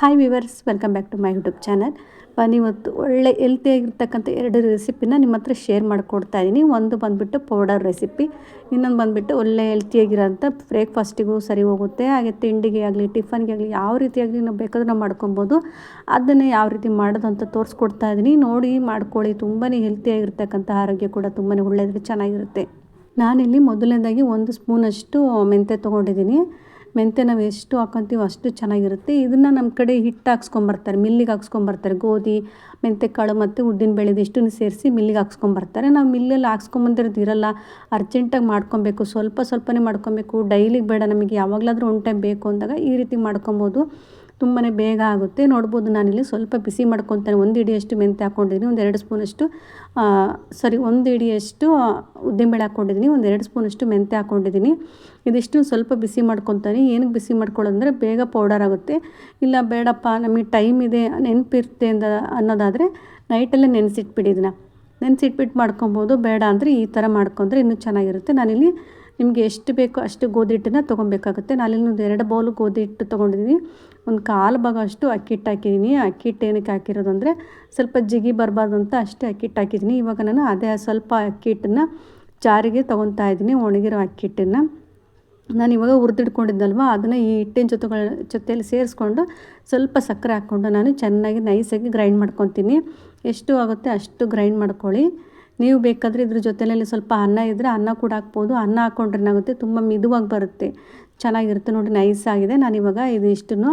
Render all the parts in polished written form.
Hi viewers, welcome back to my YouTube channel. ಇವತ್ತು ಒಳ್ಳೆ ಹೆಲ್ತಿಯಾಗಿರ್ತಕ್ಕಂಥ 2 ರೆಸಿಪಿನ ನಿಮ್ಮ ಹತ್ರ ಶೇರ್ ಮಾಡಿಕೊಡ್ತಾ ಇದ್ದೀನಿ. ಒಂದು ಬಂದುಬಿಟ್ಟು ಪೌಡರ್ ರೆಸಿಪಿ, ಇನ್ನೊಂದು ಬಂದುಬಿಟ್ಟು ಒಳ್ಳೆ ಹೆಲ್ತಿಯಾಗಿರೋಂಥ ಬ್ರೇಕ್ಫಾಸ್ಟಿಗೂ ಸರಿ ಹೋಗುತ್ತೆ. ಹಾಗೆ ತಿಂಡಿಗೆ ಆಗಲಿ ಟಿಫನ್ಗೆ ಆಗಲಿ ಯಾವ ರೀತಿಯಾಗಲಿ ನಾವು ಬೇಕಾದರೂ ನಾವು ಮಾಡ್ಕೊಬೋದು. ಅದನ್ನು ಯಾವ ರೀತಿ ಮಾಡೋದು ಅಂತ ತೋರಿಸ್ಕೊಡ್ತಾ ಇದ್ದೀನಿ, ನೋಡಿ ಮಾಡ್ಕೊಳ್ಳಿ. ತುಂಬಾ ಹೆಲ್ತಿಯಾಗಿರ್ತಕ್ಕಂಥ ಆರೋಗ್ಯ ಕೂಡ ತುಂಬಾ ಒಳ್ಳೆಯದು, ಚೆನ್ನಾಗಿರುತ್ತೆ. ನಾನಿಲ್ಲಿ ಮೊದಲನೇದಾಗಿ 1 ಸ್ಪೂನಷ್ಟು ಮೆಂತ್ಯ ತೊಗೊಂಡಿದ್ದೀನಿ. ಮೆಂತ್ಯ ನಾವು ಎಷ್ಟು ಹಾಕೊತೀವೋ ಅಷ್ಟು ಚೆನ್ನಾಗಿರುತ್ತೆ. ಇದನ್ನು ನಮ್ಮ ಕಡೆ ಹಿಟ್ಟು ಹಾಕ್ಸ್ಕೊಂಬರ್ತಾರೆ, ಮಿಲ್ಲಿಗೆ ಹಾಕ್ಸ್ಕೊಂಬರ್ತಾರೆ. ಗೋಧಿ, ಮೆಂತ್ಯ ಕಾಳು ಮತ್ತು ಉದ್ದಿನ ಬೇಳೆದು ಇಷ್ಟನ್ನು ಸೇರಿಸಿ ಮಿಲ್ಲಿಗೆ ಹಾಕ್ಸ್ಕೊಂಬರ್ತಾರೆ. ನಾವು ಮಿಲ್ಲಲ್ಲಿ ಹಾಕ್ಸ್ಕೊಂಬಂದಿರೋದು ಇರಲ್ಲ, ಅರ್ಜೆಂಟಾಗಿ ಮಾಡ್ಕೊಬೇಕು, ಸ್ವಲ್ಪನೇ ಮಾಡ್ಕೊಬೇಕು. ಡೈಲಿಗೆ ಬೇಡ, ನಮಗೆ ಯಾವಾಗಲಾದರೂ ಒನ್ ಟೈಮ್ ಬೇಕು ಅಂದಾಗ ಈ ರೀತಿ ಮಾಡ್ಕೊಬೋದು. ತುಂಬಾ ಬೇಗ ಆಗುತ್ತೆ. ನೋಡ್ಬೋದು, ನಾನಿಲ್ಲಿ ಸ್ವಲ್ಪ ಬಿಸಿ ಮಾಡ್ಕೊತಾನೆ. 1 ಹಿಡಿಯಷ್ಟು ಮೆಂತ್ಯ ಹಾಕ್ಕೊಂಡಿದ್ದೀನಿ, 2 ಸ್ಪೂನಷ್ಟು 1 ಹಿಡಿಯಷ್ಟು ಉದ್ದಿನಬೇಳೆ ಹಾಕ್ಕೊಂಡಿದ್ದೀನಿ, 2 ಸ್ಪೂನಷ್ಟು ಮೆಂತ್ಯ ಹಾಕ್ಕೊಂಡಿದ್ದೀನಿ. ಇದಿಷ್ಟು ಸ್ವಲ್ಪ ಬಿಸಿ ಮಾಡ್ಕೊತಾನೆ. ಏನಕ್ಕೆ ಬಿಸಿ ಮಾಡ್ಕೊಳ್ಳೋದಂದರೆ ಬೇಗ ಪೌಡರ್ ಆಗುತ್ತೆ. ಇಲ್ಲ ಬೇಡಪ್ಪ ನಮಗೆ ಟೈಮ್ ಇದೆ, ನೆನಪಿರುತ್ತೆ ಅನ್ನೋದಾದರೆ ನೈಟಲ್ಲೇ ನೆನೆಸಿಟ್ಬಿಡಿ. ಇದನ್ನು ನೆನೆಸಿಟ್ಬಿಟ್ಟು ಮಾಡ್ಕೊಬೋದು. ಬೇಡ ಅಂದರೆ ಈ ಥರ ಮಾಡ್ಕೊಂಡ್ರೆ ಇನ್ನೂ ಚೆನ್ನಾಗಿರುತ್ತೆ. ನಾನಿಲ್ಲಿ ನಿಮಗೆ ಎಷ್ಟು ಬೇಕೋ ಅಷ್ಟು ಗೋಧಿ ಹಿಟ್ಟನ್ನು ತೊಗೊಬೇಕಾಗುತ್ತೆ. ನಾನಿಲ್ಲಿ 2 ಬೌಲು ಗೋಧಿ ಹಿಟ್ಟು ತೊಗೊಂಡಿದ್ದೀನಿ. 1/4 ಭಾಗ ಅಷ್ಟು ಅಕ್ಕಿ ಹಿಟ್ಟು ಹಾಕಿದ್ದೀನಿ. ಅಕ್ಕಿ ಹಿಟ್ಟು ಏನಕ್ಕೆ ಹಾಕಿರೋದು ಅಂದರೆ ಸ್ವಲ್ಪ ಜಿಗಿ ಬರಬಾರ್ದು ಅಂತ ಅಷ್ಟೇ ಅಕ್ಕಿ ಹಿಟ್ಟು ಹಾಕಿದ್ದೀನಿ. ಇವಾಗ ನಾನು ಅದೇ ಸ್ವಲ್ಪ ಅಕ್ಕಿ ಹಿಟ್ಟನ್ನು ಜಾರಿಗೆ ತೊಗೊತಾ ಇದ್ದೀನಿ, ಒಣಗಿರೋ ಅಕ್ಕಿ ಹಿಟ್ಟನ್ನು. ನಾನು ಇವಾಗ ಹುರಿದಿಟ್ಕೊಂಡಿದ್ದಲ್ವ, ಅದನ್ನು ಈ ಹಿಟ್ಟಿನ ಜೊತೆಯಲ್ಲಿ ಸೇರಿಸ್ಕೊಂಡು ಸ್ವಲ್ಪ ಸಕ್ಕರೆ ಹಾಕ್ಕೊಂಡು ನಾನು ಚೆನ್ನಾಗಿ ನೈಸಾಗಿ ಗ್ರೈಂಡ್ ಮಾಡ್ಕೊತೀನಿ. ಎಷ್ಟು ಆಗುತ್ತೆ ಅಷ್ಟು ಗ್ರೈಂಡ್ ಮಾಡ್ಕೊಳ್ಳಿ. ನೀವು ಬೇಕಾದರೆ ಇದ್ರ ಜೊತೆಯಲ್ಲಿ ಸ್ವಲ್ಪ ಅನ್ನ ಇದ್ದರೆ ಅನ್ನ ಕೂಡ ಹಾಕ್ಬೋದು. ಅನ್ನ ಹಾಕ್ಕೊಂಡ್ರೆ ಏನಾಗುತ್ತೆ, ತುಂಬ ಮಿದುವಾಗಿ ಬರುತ್ತೆ, ಚೆನ್ನಾಗಿರುತ್ತೆ. ನೋಡಿ ನೈಸ್ ಆಗಿದೆ. ನಾನಿವಾಗ ಇದಿಷ್ಟನ್ನು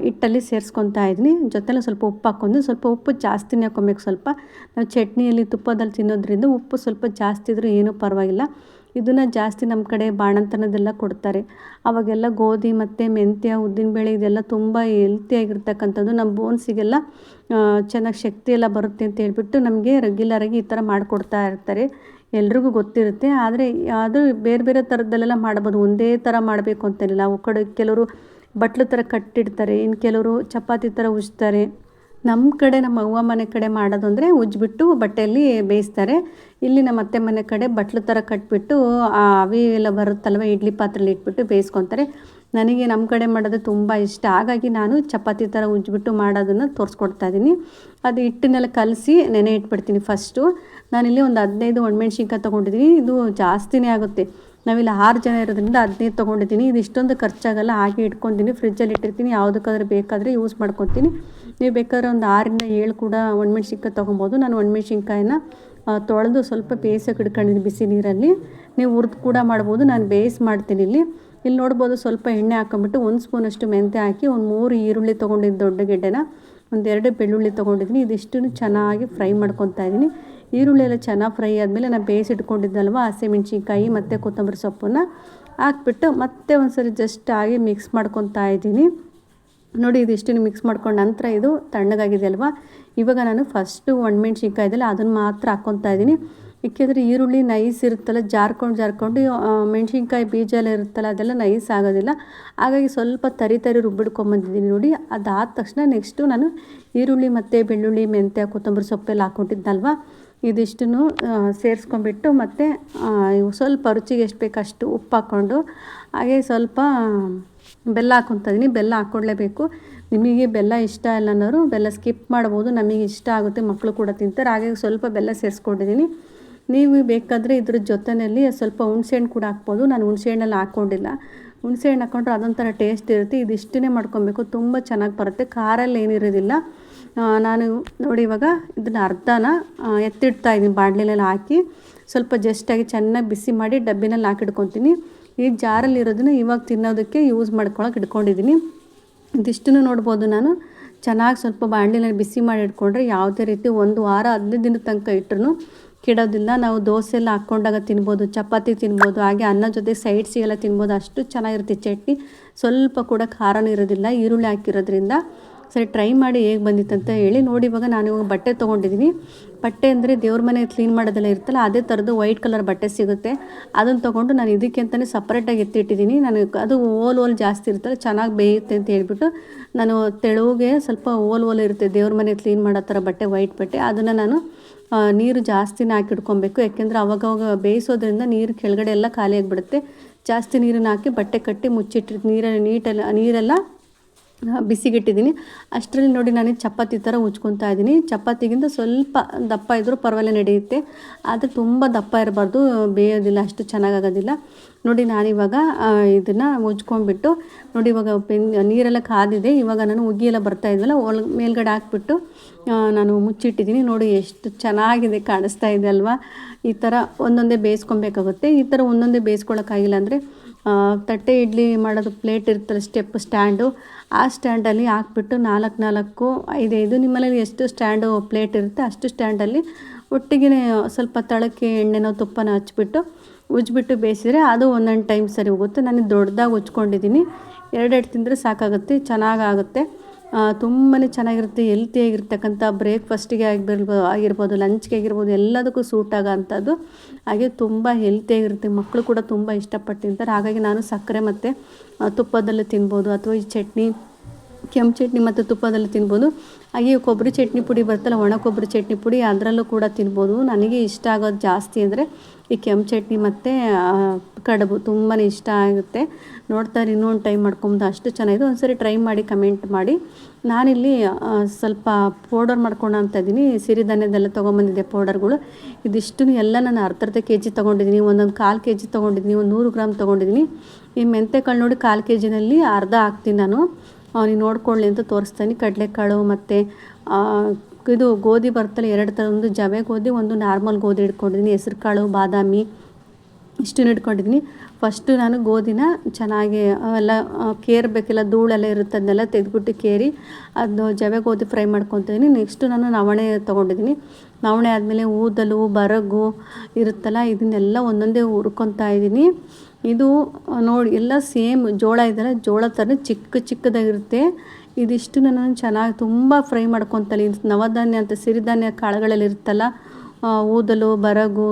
ಹಿಟ್ಟಲ್ಲಿ ಸೇರಿಸ್ಕೊತಾ ಇದ್ದೀನಿ. ಜೊತೆಲಿ ಸ್ವಲ್ಪ ಉಪ್ಪು ಹಾಕ್ಕೊಂಡು, ಸ್ವಲ್ಪ ಉಪ್ಪು ಜಾಸ್ತಿನೇ ಹಾಕ್ಕೊಬೇಕು. ಸ್ವಲ್ಪ ನಾವು ಚಟ್ನಿಯಲ್ಲಿ ತುಪ್ಪದಲ್ಲಿ ತಿನ್ನೋದ್ರಿಂದ ಉಪ್ಪು ಸ್ವಲ್ಪ ಜಾಸ್ತಿ ಇದ್ದರೂ ಏನೂ ಪರವಾಗಿಲ್ಲ. ಇದನ್ನು ಜಾಸ್ತಿ ನಮ್ಮ ಕಡೆ ಬಾಣಂತನದೆಲ್ಲ ಕೊಡ್ತಾರೆ. ಅವಾಗೆಲ್ಲ ಗೋಧಿ ಮತ್ತು ಮೆಂತ್ಯ, ಉದ್ದಿನಬೇಳೆ ಇದೆಲ್ಲ ತುಂಬ ಹೆಲ್ತಿಯಾಗಿರ್ತಕ್ಕಂಥದ್ದು. ನಮ್ಮ ಬೋನ್ಸಿಗೆಲ್ಲ ಚೆನ್ನಾಗಿ ಶಕ್ತಿ ಎಲ್ಲ ಬರುತ್ತೆ ಅಂತ ಹೇಳ್ಬಿಟ್ಟು ನಮಗೆ ರೆಗ್ಯುಲರಾಗಿ ಈ ಥರ ಮಾಡಿಕೊಡ್ತಾ ಇರ್ತಾರೆ. ಎಲ್ರಿಗೂ ಗೊತ್ತಿರುತ್ತೆ. ಆದರೆ ಅದು ಬೇರೆ ಬೇರೆ ಥರದ್ದಲ್ಲೆಲ್ಲ ಮಾಡ್ಬೋದು, ಒಂದೇ ಥರ ಮಾಡಬೇಕು ಅಂತೇನಿಲ್ಲ. ಕೆಲವರು ಬಟ್ಲು ಥರ ಕಟ್ಟಿಡ್ತಾರೆ, ಇನ್ನು ಕೆಲವರು ಚಪಾತಿ ಥರ ಉಜ್ತಾರೆ. ನಮ್ಮ ಕಡೆ, ನಮ್ಮ ಅವ್ವ ಮನೆ ಕಡೆ ಮಾಡೋದು ಅಂದರೆ ಉಜ್ಜಿಬಿಟ್ಟು ಬಟ್ಟೆಯಲ್ಲಿ ಬೇಯಿಸ್ತಾರೆ. ಇಲ್ಲಿ ನಮ್ಮ ಅತ್ತೆ ಮನೆ ಕಡೆ ಬಟ್ಲು ಥರ ಕಟ್ಬಿಟ್ಟು ಅವಿ ಎಲ್ಲ ಬರುತ್ತಲ್ವ, ಇಡ್ಲಿ ಪಾತ್ರೆಯಲ್ಲಿ ಇಟ್ಬಿಟ್ಟು ಬೇಯಿಸ್ಕೊತಾರೆ. ನನಗೆ ನಮ್ಮ ಕಡೆ ಮಾಡೋದು ತುಂಬ ಇಷ್ಟ. ಹಾಗಾಗಿ ನಾನು ಚಪಾತಿ ಥರ ಉಜ್ಜಿಬಿಟ್ಟು ಮಾಡೋದನ್ನು ತೋರಿಸ್ಕೊಡ್ತಾ ಇದ್ದೀನಿ. ಅದು ಹಿಟ್ಟನ್ನೆಲ್ಲ ಕಲಸಿ ನೆನೆ ಇಟ್ಬಿಡ್ತೀನಿ ಫಸ್ಟು. ನಾನಿಲ್ಲಿ ಒಂದು 15 ಒಣಮೆಣ್ಸಿನ್ಕಾಯಿ ತೊಗೊಂಡಿದ್ದೀನಿ. ಇದು ಜಾಸ್ತಿನೇ ಆಗುತ್ತೆ. ನಾವಿಲ್ಲಿ 6 ಜನ ಇರೋದ್ರಿಂದ 15 ತೊಗೊಂಡಿದ್ದೀನಿ. ಇದು ಇಷ್ಟೊಂದು ಖರ್ಚಾಗಲ್ಲ, ಹಾಗೆ ಇಟ್ಕೊತೀನಿ, ಫ್ರಿಜ್ಜಲ್ಲಿ ಇಟ್ಟಿರ್ತೀನಿ. ಯಾವುದಕ್ಕಾದ್ರೂ ಬೇಕಾದರೆ ಯೂಸ್ ಮಾಡ್ಕೊತೀನಿ. ನೀವು ಬೇಕಾದ್ರೆ ಒಂದು 6ರಿಂದ 7 ಕೂಡ ಒಣಮೆಣ್ಸಿನ್ಕಾಯಿ ತೊಗೊಬೋದು. ನಾನು ಒಣಮೆಣ್ಸಿನ್ಕಾಯಿನ ತೊಳೆದು ಸ್ವಲ್ಪ ಬೇಯಿಸೋಕೆ ಇಟ್ಕೊಂಡಿದ್ದೀನಿ ಬಿಸಿ ನೀರಲ್ಲಿ. ನೀವು ಹುರಿದು ಕೂಡ ಮಾಡ್ಬೋದು, ನಾನು ಬೇಯಿಸಿ ಮಾಡ್ತೀನಿ. ಇಲ್ಲಿ ನೋಡ್ಬೋದು, ಸ್ವಲ್ಪ ಎಣ್ಣೆ ಹಾಕ್ಕೊಂಬಿಟ್ಟು 1 ಸ್ಪೂನಷ್ಟು ಮೆಂತ್ಯ ಹಾಕಿ, 3 ಈರುಳ್ಳಿ ತೊಗೊಂಡಿದ್ದು ದೊಡ್ಡ ಗೆಡ್ಡೆನ, 2 ಬೆಳ್ಳುಳ್ಳಿ ತೊಗೊಂಡಿದ್ದೀನಿ. ಇದಿಷ್ಟನ್ನು ಚೆನ್ನಾಗಿ ಫ್ರೈ ಮಾಡ್ಕೊತಾ ಇದ್ದೀನಿ. ಈರುಳ್ಳಿ ಎಲ್ಲ ಚೆನ್ನಾಗಿ ಫ್ರೈ ಆದಮೇಲೆ ನಾನು ಬೇಯಿಸಿಟ್ಕೊಂಡಿದ್ದಲ್ವ ಹಸಿಮೆಣ್ಸಿನ್ಕಾಯಿ ಮತ್ತು ಕೊತ್ತಂಬರಿ ಸೊಪ್ಪನ್ನು ಹಾಕ್ಬಿಟ್ಟು ಮತ್ತೆ ಒಂದು ಸರಿ ಜಸ್ಟ್ ಆಗಿ ಮಿಕ್ಸ್ ಮಾಡ್ಕೊತಾ ಇದ್ದೀನಿ. ನೋಡಿ, ಇದಿಷ್ಟನ್ನು ಮಿಕ್ಸ್ ಮಾಡ್ಕೊಂಡು ನಂತರ ಇದು ತಣ್ಣಗಾಗಿದೆ ಅಲ್ವಾ. ಇವಾಗ ನಾನು ಫಸ್ಟು ಒಣಮೆಣ್ಸಿನ್ಕಾಯಿ ಇದೆಯಲ್ಲ ಅದನ್ನು ಮಾತ್ರ ಹಾಕ್ಕೊತಾ ಇದ್ದೀನಿ. ಏಕೆಂದರೆ ಈರುಳ್ಳಿ ನೈಸ್ ಇರುತ್ತಲ್ಲ, ಜಾರ್ಕೊಂಡು ಮೆಣಸಿನ್ಕಾಯಿ ಬೀಜ ಎಲ್ಲ ಇರುತ್ತಲ್ಲ, ಅದೆಲ್ಲ ನೈಸ್ ಆಗೋದಿಲ್ಲ. ಹಾಗಾಗಿ ಸ್ವಲ್ಪ ತರಿ ರುಬ್ಬಿಡ್ಕೊಂಬಂದಿದ್ದೀನಿ. ನೋಡಿ, ಅದಾದ ತಕ್ಷಣ ನೆಕ್ಸ್ಟು ನಾನು ಈರುಳ್ಳಿ ಮತ್ತು ಬೆಳ್ಳುಳ್ಳಿ, ಮೆಂತ್ಯ, ಕೊತ್ತಂಬರಿ ಸೊಪ್ಪೆಲ್ಲ ಹಾಕ್ಕೊಟ್ಟಿದ್ದಲ್ವ, ಇದಿಷ್ಟನ್ನು ಸೇರಿಸ್ಕೊಂಬಿಟ್ಟು ಮತ್ತು ಸ್ವಲ್ಪ ರುಚಿಗೆ ಎಷ್ಟು ಬೇಕು ಅಷ್ಟು ಉಪ್ಪು ಹಾಕ್ಕೊಂಡು, ಹಾಗೆ ಸ್ವಲ್ಪ ಬೆಲ್ಲ ಹಾಕ್ಕೊತಾ ಇದ್ದೀನಿ. ಬೆಲ್ಲ ಹಾಕ್ಕೊಡ್ಲೇಬೇಕು. ನಿಮಗೆ ಬೆಲ್ಲ ಇಷ್ಟ ಇಲ್ಲ ಅನ್ನೋರು ಬೆಲ್ಲ ಸ್ಕಿಪ್ ಮಾಡ್ಬೋದು, ನಮಗೆ ಇಷ್ಟ ಆಗುತ್ತೆ, ಮಕ್ಕಳು ಕೂಡ ತಿಂತಾರೆ. ಹಾಗಾಗಿ ಸ್ವಲ್ಪ ಬೆಲ್ಲ ಸೇರಿಸ್ಕೊಂಡಿದ್ದೀನಿ. ನೀವು ಬೇಕಾದರೆ ಇದ್ರ ಜೊತೆಯಲ್ಲಿ ಸ್ವಲ್ಪ ಹುಣಸೆಹಣ್ಣು ಕೂಡ ಹಾಕ್ಬೋದು. ನಾನು ಹುಣಸೆಹಣ್ಣೆಲ್ಲ ಹಾಕ್ಕೊಂಡಿಲ್ಲ. ಹುಣಸೆಹಣ್ಣು ಹಾಕ್ಕೊಂಡ್ರೆ ಅದೊಂಥರ ಟೇಸ್ಟ್ ಇರುತ್ತೆ. ಇದಿಷ್ಟೇ ಮಾಡ್ಕೊಬೇಕು, ತುಂಬ ಚೆನ್ನಾಗಿ ಬರುತ್ತೆ. ಖಾರ ಎಲ್ಲ ಏನಿರೋದಿಲ್ಲ. ನಾನು ನೋಡಿ ಇವಾಗ ಇದನ್ನು ಅರ್ಧನ ಎತ್ತಿಡ್ತಾ ಇದ್ದೀನಿ, ಬಾಣಲೆಲ್ಲ ಹಾಕಿ ಸ್ವಲ್ಪ ಜಸ್ಟಾಗಿ ಚೆನ್ನಾಗಿ ಬಿಸಿ ಮಾಡಿ ಡಬ್ಬಿನಲ್ಲಿ ಹಾಕಿಡ್ಕೊತೀನಿ. ಈ ಜಾರಲ್ಲಿರೋದನ್ನು ಇವಾಗ ತಿನ್ನೋದಕ್ಕೆ ಯೂಸ್ ಮಾಡ್ಕೊಳಕ್ಕೆ ಇಟ್ಕೊಂಡಿದ್ದೀನಿ. ಇದಿಷ್ಟನ್ನು ನೋಡ್ಬೋದು, ನಾನು ಚೆನ್ನಾಗಿ ಸ್ವಲ್ಪ ಬಾಣಲೆಯಲ್ಲಿ ಬಿಸಿ ಮಾಡಿ ಇಟ್ಕೊಂಡ್ರೆ ಯಾವುದೇ ರೀತಿ 1 ವಾರ 15 ದಿನದ ತನಕ ಇಟ್ಟರು ಕೆಡೋದಿಲ್ಲ. ನಾವು ದೋಸೆ ಎಲ್ಲ ಹಾಕ್ಕೊಂಡಾಗ ತಿನ್ಬೋದು, ಚಪಾತಿ ತಿನ್ಬೋದು, ಹಾಗೆ ಅನ್ನ ಜೊತೆ ಸೈಡ್ಸಿಗೆಲ್ಲ ತಿನ್ಬೋದು. ಅಷ್ಟು ಚೆನ್ನಾಗಿರುತ್ತೆ ಚಟ್ನಿ. ಸ್ವಲ್ಪ ಕೂಡ ಖಾರನೂ ಇರೋದಿಲ್ಲ, ಈರುಳ್ಳಿ ಹಾಕಿರೋದ್ರಿಂದ. ಸರಿ, ಟ್ರೈ ಮಾಡಿ ಹೇಗೆ ಬಂದಿತ್ತು ಅಂತ ಹೇಳಿ. ನೋಡಿ, ಇವಾಗ ನಾನು ಇವಾಗ ಬಟ್ಟೆ ತೊಗೊಂಡಿದ್ದೀನಿ. ಬಟ್ಟೆ ಅಂದರೆ ದೇವ್ರ ಮನೆ ಕ್ಲೀನ್ ಮಾಡೋದೆಲ್ಲ ಇರುತ್ತಲ್ಲ, ಅದೇ ಥರದ್ದು ವೈಟ್ ಕಲರ್ ಬಟ್ಟೆ ಸಿಗುತ್ತೆ. ಅದನ್ನು ತೊಗೊಂಡು ನಾನು ಇದಕ್ಕೆ ಅಂತಲೇ ಸಪ್ರೇಟಾಗಿ ಎತ್ತಿಟ್ಟಿದ್ದೀನಿ. ನನಗೆ ಅದು ಓಲ್ ಜಾಸ್ತಿ ಇರುತ್ತಲ್ಲ, ಚೆನ್ನಾಗಿ ಬೇಯುತ್ತೆ ಅಂತ ಹೇಳ್ಬಿಟ್ಟು ನಾನು ತೆಳುವಿಗೆ ಸ್ವಲ್ಪ ಓಲ್ ಇರುತ್ತೆ ದೇವ್ರ ಮನೆ ಕ್ಲೀನ್ ಮಾಡೋ ಥರ ಬಟ್ಟೆ, ವೈಟ್ ಬಟ್ಟೆ, ಅದನ್ನು ನಾನು ನೀರು ಜಾಸ್ತಿನೇ ಹಾಕಿಡ್ಕೊಬೇಕು. ಯಾಕೆಂದರೆ ಅವಾಗವಾಗ ಬೇಯಿಸೋದ್ರಿಂದ ನೀರು ಕೆಳಗಡೆ ಎಲ್ಲ ಖಾಲಿ ಆಗಿಬಿಡುತ್ತೆ. ಜಾಸ್ತಿ ನೀರನ್ನು ಹಾಕಿ ಬಟ್ಟೆ ಕಟ್ಟಿ ಮುಚ್ಚಿಟ್ಟಿರ್ತೀನಿ. ನೀರೆಲ್ಲ ಬಿಸಿಗಿಟ್ಟಿದ್ದೀನಿ. ಅಷ್ಟರಲ್ಲಿ ನೋಡಿ ನಾನು ಚಪಾತಿ ಥರ ಉಜ್ಕೊತಾ ಇದ್ದೀನಿ. ಚಪಾತಿಗಿಂತ ಸ್ವಲ್ಪ ದಪ್ಪ ಇದ್ದರೂ ಪರವಾಗಿಲ್ಲ ನಡೆಯುತ್ತೆ, ಆದರೆ ತುಂಬ ದಪ್ಪ ಇರಬಾರ್ದು, ಬೇಯೋದಿಲ್ಲ, ಅಷ್ಟು ಚೆನ್ನಾಗಾಗೋದಿಲ್ಲ. ನೋಡಿ ನಾನಿವಾಗ ಇದನ್ನು ಉಜ್ಕೊಂಡ್ಬಿಟ್ಟು ನೋಡಿ ಇವಾಗ ನೀರೆಲ್ಲ ಕಾದಿದೆ. ಇವಾಗ ನಾನು ಉಗಿ ಎಲ್ಲ ಬರ್ತಾಯಿದ್ವಲ್ಲ ಮೇಲ್ಗಡೆ ಹಾಕ್ಬಿಟ್ಟು ನಾನು ಮುಚ್ಚಿಟ್ಟಿದ್ದೀನಿ. ನೋಡಿ ಎಷ್ಟು ಚೆನ್ನಾಗಿದೆ ಕಾಣಿಸ್ತಾ ಇದೆ ಅಲ್ವಾ. ಈ ಥರ ಒಂದೊಂದೇ ಬೇಯಿಸ್ಕೊಬೇಕಾಗುತ್ತೆ. ಈ ಥರ ಒಂದೊಂದೇ ಬೇಯಿಸ್ಕೊಳ್ಳೋಕ್ಕಾಗಿಲ್ಲ ಅಂದರೆ ತಟ್ಟೆ ಇಡ್ಲಿ ಮಾಡೋದು ಪ್ಲೇಟ್ ಇರುತ್ತಲ್ಲ, ಸ್ಟ್ಯಾಂಡು, ಆ ಸ್ಟ್ಯಾಂಡಲ್ಲಿ ಹಾಕ್ಬಿಟ್ಟು 4 5 ನಿಮ್ಮಲ್ಲಿ ಎಷ್ಟು ಸ್ಟ್ಯಾಂಡು ಪ್ಲೇಟ್ ಇರುತ್ತೆ ಅಷ್ಟು ಸ್ಟ್ಯಾಂಡಲ್ಲಿ ಒಟ್ಟಿಗೆ ಸ್ವಲ್ಪ ತಳಕ್ಕೆ ಎಣ್ಣೆನೋ ತುಪ್ಪನ ಹಚ್ಬಿಟ್ಟು ಉಜ್ಬಿಟ್ಟು ಬೇಯಿಸಿದರೆ ಅದು ಒಂದೊಂದು ಟೈಮ್ ಸರಿ ಹೋಗುತ್ತೆ. ನಾನು ದೊಡ್ಡದಾಗಿ ಉಜ್ಕೊಂಡಿದ್ದೀನಿ. 2 ತಿಂದರೆ ಸಾಕಾಗುತ್ತೆ, ಚೆನ್ನಾಗಾಗುತ್ತೆ. ತುಂಬಾ ಚೆನ್ನಾಗಿರುತ್ತೆ. ಹೆಲ್ತಿಯಾಗಿರ್ತಕ್ಕಂಥ ಬ್ರೇಕ್ಫಾಸ್ಟಿಗೆ ಆಗಿರ್ಬೋದು, ಲಂಚ್ಗೆ ಆಗಿರ್ಬೋದು, ಎಲ್ಲದಕ್ಕೂ ಸೂಟ್ ಆಗೋಂಥದ್ದು. ಹಾಗೆ ತುಂಬ ಹೆಲ್ತಿಯಾಗಿರುತ್ತೆ. ಮಕ್ಕಳು ಕೂಡ ತುಂಬ ಇಷ್ಟಪಟ್ಟು ತಿಂತಾರೆ. ಹಾಗಾಗಿ ನಾನು ಸಕ್ಕರೆ ಮತ್ತು ತುಪ್ಪದಲ್ಲಿ ತಿನ್ಬೋದು, ಅಥವಾ ಈ ಚಟ್ನಿ, ಕೆಂಪು ಚಟ್ನಿ ಮತ್ತು ತುಪ್ಪದಲ್ಲಿ ತಿನ್ಬೋದು. ಹಾಗೆ ಕೊಬ್ಬರಿ ಚಟ್ನಿ ಪುಡಿ ಬರ್ತಲ್ಲ, ಒಣ ಕೊಬ್ಬರಿ ಚಟ್ನಿ ಪುಡಿ, ಅದರಲ್ಲೂ ಕೂಡ ತಿನ್ಬೋದು. ನನಗೆ ಇಷ್ಟ ಆಗೋದು ಜಾಸ್ತಿ ಅಂದರೆ ಈ ಕೆಂಪು ಚಟ್ನಿ ಮತ್ತು ಕಡುಬು ತುಂಬಾ ಇಷ್ಟ ಆಗುತ್ತೆ. ನೋಡ್ತಾರೆ ಇನ್ನೊಂದು ಟೈಮ್ ಮಾಡ್ಕೊಂಡು ಅಷ್ಟು ಚೆನ್ನಾಗಿದೆ. ಒಂದ್ಸರಿ ಟ್ರೈ ಮಾಡಿ ಕಮೆಂಟ್ ಮಾಡಿ. ನಾನಿಲ್ಲಿ ಸ್ವಲ್ಪ ಪೌಡರ್ ಮಾಡ್ಕೊಂಡು ಅಂತ ಇದ್ದೀನಿ. ಸಿರಿಧಾನ್ಯದೆಲ್ಲ ತೊಗೊಂಬಂದಿದ್ದೆ ಪೌಡರ್ಗಳು. ಇದಿಷ್ಟು ಎಲ್ಲ ನಾನು ಅರ್ಧ kg ತೊಗೊಂಡಿದ್ದೀನಿ. ಒಂದೊಂದು 1/4 kg ತೊಗೊಂಡಿದ್ದೀನಿ. ಒಂದು 100 ಗ್ರಾಮ್ ತೊಗೊಂಡಿದ್ದೀನಿ. ಈ ಮೆಂತೆಕಾಳು ನೋಡಿ 1/4 kgನಲ್ಲಿ ಅರ್ಧ ಹಾಕ್ತೀನಿ ನಾನು, ನೀವು ನೋಡ್ಕೊಳ್ಳಿ ಅಂತ ತೋರಿಸ್ತೀನಿ. ಕಡಲೆಕಾಳು ಮತ್ತು ಇದು ಗೋಧಿ ಬರ್ತಲ್ಲ 2 ಥರ, ಒಂದು ಜವೆ ಗೋಧಿ, ಒಂದು ನಾರ್ಮಲ್ ಗೋಧಿ ಇಟ್ಕೊಂಡಿದ್ದೀನಿ. ಹೆಸ್ರು ಕಾಳು, ಬಾದಾಮಿ ಇಷ್ಟನ್ನು ಇಟ್ಕೊಂಡಿದ್ದೀನಿ. ಫಸ್ಟು ನಾನು ಗೋಧಿನ ಚೆನ್ನಾಗಿ ಅವೆಲ್ಲ ಕೇರಬೇಕೆಲ್ಲ, ಧೂಳೆಲ್ಲ ಇರುತ್ತೆ, ಅದನ್ನೆಲ್ಲ ತೆಗೆದ್ಬಿಟ್ಟು ಕೇರಿ ಅದು ಜವೆ ಗೋಧಿ ಫ್ರೈ ಮಾಡ್ಕೊತಿದ್ದೀನಿ. ನೆಕ್ಸ್ಟು ನಾನು ನವಣೆ ತೊಗೊಂಡಿದ್ದೀನಿ. ನವಣೆ ಆದಮೇಲೆ ಊದಲು, ಬರಗು ಇರುತ್ತಲ್ಲ, ಇದನ್ನೆಲ್ಲ ಒಂದೊಂದೇ ಹುರ್ಕೊತಾ ಇದ್ದೀನಿ. ಇದು ನೋಡಿ ಎಲ್ಲ ಸೇಮ್ ಜೋಳ ಇದೆಯಲ್ಲ, ಜೋಳ ಥರ ಚಿಕ್ಕದಾಗಿರುತ್ತೆ. ಇದಿಷ್ಟು ನಾನು ಚೆನ್ನಾಗಿ ತುಂಬ ಫ್ರೈ ಮಾಡ್ಕೊತಲ್ಲಿ. ನವಧಾನ್ಯ ಅಂತ ಸಿರಿಧಾನ್ಯ ಕಾಳುಗಳಲ್ಲಿ ಇರುತ್ತಲ್ಲ, ಊದಲು, ಬರಗು,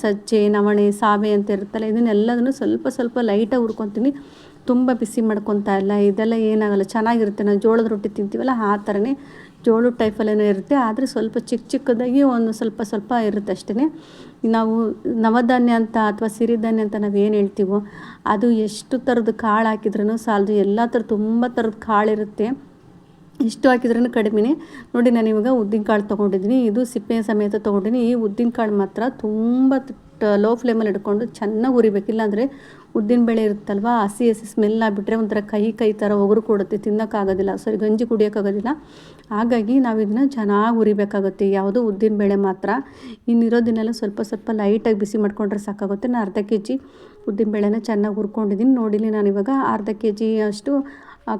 ಸಜ್ಜೆ, ನವಣೆ, ಸಾವೆ ಅಂತ ಇರುತ್ತಲ್ಲ, ಇದನ್ನೆಲ್ಲದನ್ನು ಸ್ವಲ್ಪ ಲೈಟಾಗಿ ಹುರ್ಕೊತೀನಿ. ತುಂಬ ಬಿಸಿ ಮಾಡ್ಕೊತಾ ಇಲ್ಲ. ಇದೆಲ್ಲ ಏನಾಗಲ್ಲ, ಚೆನ್ನಾಗಿರುತ್ತೆ. ನಾವು ಜೋಳದ ರೊಟ್ಟಿ ತಿಂತೀವಲ್ಲ ಆ ಥರನೇ ಜೋಳದ ಟೈಪಲ್ಲೇನೋ ಇರುತ್ತೆ, ಆದರೆ ಸ್ವಲ್ಪ ಚಿಕ್ಕದಾಗಿ ಒಂದು ಸ್ವಲ್ಪ ಇರುತ್ತೆ ಅಷ್ಟೇ. ನಾವು ನವಧಾನ್ಯ ಅಂತ ಅಥವಾ ಸಿರಿಧಾನ್ಯ ಅಂತ ನಾವು ಏನು ಹೇಳ್ತೀವೋ ಅದು ಎಷ್ಟು ಥರದ ಕಾಳು ಹಾಕಿದ್ರೂ ಸಾಲದು. ಎಲ್ಲ ಥರ ತುಂಬ ಥರದ ಕಾಳಿರುತ್ತೆ, ಇಷ್ಟು ಹಾಕಿದ್ರೂ ಕಡಿಮೆನೇ. ನೋಡಿ ನಾನು ಇವಾಗ ಉದ್ದಿನಕಾಳು ತೊಗೊಂಡಿದ್ದೀನಿ. ಇದು ಸಿಪ್ಪೆ ಸಮೇತ ತೊಗೊಂಡಿದ್ದೀನಿ. ಈ ಉದ್ದಿನಕಾಳು ಮಾತ್ರ ತುಂಬ ಲೋ ಫ್ಲೇಮಲ್ಲಿ ಇಟ್ಕೊಂಡು ಚೆನ್ನಾಗಿ ಹುರಿಬೇಕು. ಇಲ್ಲಾಂದರೆ ಉದ್ದಿನಬೇಳೆ ಇರುತ್ತಲ್ವ, ಹಸಿ ಸ್ಮೆಲ್ ಆಗಿಬಿಟ್ರೆ ಒಂಥರ ಕೈ ಥರ ಒಗರು ಕೊಡುತ್ತೆ, ತಿನ್ನೋಕ್ಕಾಗೋದಿಲ್ಲ, ಗಂಜಿ ಕುಡಿಯೋಕ್ಕಾಗೋದಿಲ್ಲ. ಹಾಗಾಗಿ ನಾವು ಇದನ್ನ ಚೆನ್ನಾಗಿ ಹುರಿಬೇಕಾಗುತ್ತೆ. ಯಾವುದು ಉದ್ದಿನಬೇಳೆ ಮಾತ್ರ. ಇನ್ನಿರೋದನ್ನೆಲ್ಲ ಸ್ವಲ್ಪ ಲೈಟಾಗಿ ಬಿಸಿ ಮಾಡ್ಕೊಂಡ್ರೆ ಸಾಕಾಗುತ್ತೆ. ನಾನು ಅರ್ಧ kg ಉದ್ದಿನಬೇಳೆನ ಚೆನ್ನಾಗಿ ಹುರ್ಕೊಂಡಿದ್ದೀನಿ. ನೋಡಿಲಿ ನಾನಿವಾಗ ಅರ್ಧ kg ಅಷ್ಟು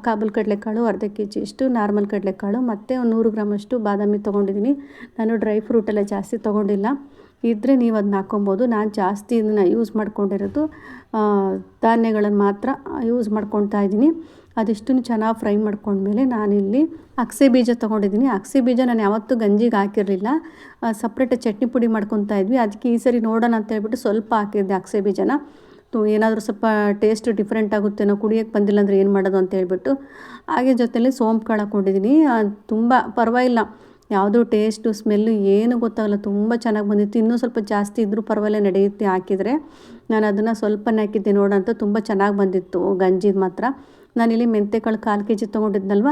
ಕಾಬೂಲ್ ಕಡಲೆಕಾಳು, ಅರ್ಧ kg ಅಷ್ಟು ನಾರ್ಮಲ್ ಕಡಲೆಕಾಳು, ಮತ್ತು ಒಂದು 100 ಗ್ರಾಮ್ ಅಷ್ಟು ಬಾದಾಮಿ ತೊಗೊಂಡಿದ್ದೀನಿ. ನಾನು ಡ್ರೈ ಫ್ರೂಟೆಲ್ಲ ಜಾಸ್ತಿ ತೊಗೊಂಡಿಲ್ಲ. ಇದ್ದರೆ ನೀವು ಅದನ್ನ ಹಾಕ್ಕೊಬೋದು. ನಾನು ಜಾಸ್ತಿ ಇದನ್ನು ಯೂಸ್ ಮಾಡ್ಕೊಂಡಿರೋದು ಧಾನ್ಯಗಳನ್ನು ಮಾತ್ರ ಯೂಸ್ ಮಾಡ್ಕೊತಾ ಇದ್ದೀನಿ. ಅದಿಷ್ಟನ್ನು ಚೆನ್ನಾಗಿ ಫ್ರೈ ಮಾಡ್ಕೊಂಡ್ಮೇಲೆ ನಾನಿಲ್ಲಿ ಅಗಸೆ ಬೀಜ ತೊಗೊಂಡಿದ್ದೀನಿ. ಅಗಸೆ ಬೀಜ ನಾನು ಯಾವತ್ತೂ ಗಂಜಿಗೆ ಹಾಕಿರಲಿಲ್ಲ, ಸಪ್ರೇಟ್ ಚಟ್ನಿ ಪುಡಿ ಮಾಡ್ಕೊತಾ ಇದ್ವಿ. ಅದಕ್ಕೆ ಈ ಸರಿ ನೋಡೋಣ ಅಂತ ಹೇಳ್ಬಿಟ್ಟು ಸ್ವಲ್ಪ ಹಾಕಿದ್ದೆ ಅಗಸೆ ಬೀಜನ. ಏನಾದರೂ ಸ್ವಲ್ಪ ಟೇಸ್ಟ್ ಡಿಫ್ರೆಂಟ್ ಆಗುತ್ತೆ, ನಾವು ಕುಡಿಯೋಕ್ಕೆ ಬಂದಿಲ್ಲ ಅಂದರೆ ಏನು ಮಾಡೋದು ಅಂತ ಹೇಳ್ಬಿಟ್ಟು. ಹಾಗೆ ಜೊತೆಯಲ್ಲಿ ಸೋಂಪು ಕಾಳು ಹಾಕ್ಕೊಂಡಿದ್ದೀನಿ. ತುಂಬ ಪರವಾಗಿಲ್ಲ, ಯಾವುದೋ ಟೇಸ್ಟು ಸ್ಮೆಲ್ಲು ಏನು ಗೊತ್ತಾಗಲ್ಲ, ತುಂಬ ಚೆನ್ನಾಗಿ ಬಂದಿತ್ತು. ಇನ್ನೂ ಸ್ವಲ್ಪ ಜಾಸ್ತಿ ಇದ್ದರೂ ಪರವಾಗಿಲ್ಲ, ನಡೆಯುತ್ತೆ ಹಾಕಿದರೆ. ನಾನು ಅದನ್ನು ಸ್ವಲ್ಪನೇ ಹಾಕಿದ್ದೆ ನೋಡೋಂತ, ತುಂಬ ಚೆನ್ನಾಗಿ ಬಂದಿತ್ತು ಗಂಜಿದು ಮಾತ್ರ. ನಾನಿಲ್ಲಿ ಮೆಂತೆಕಾಳು 1/4 kg ತೊಗೊಂಡಿದ್ನಲ್ವ,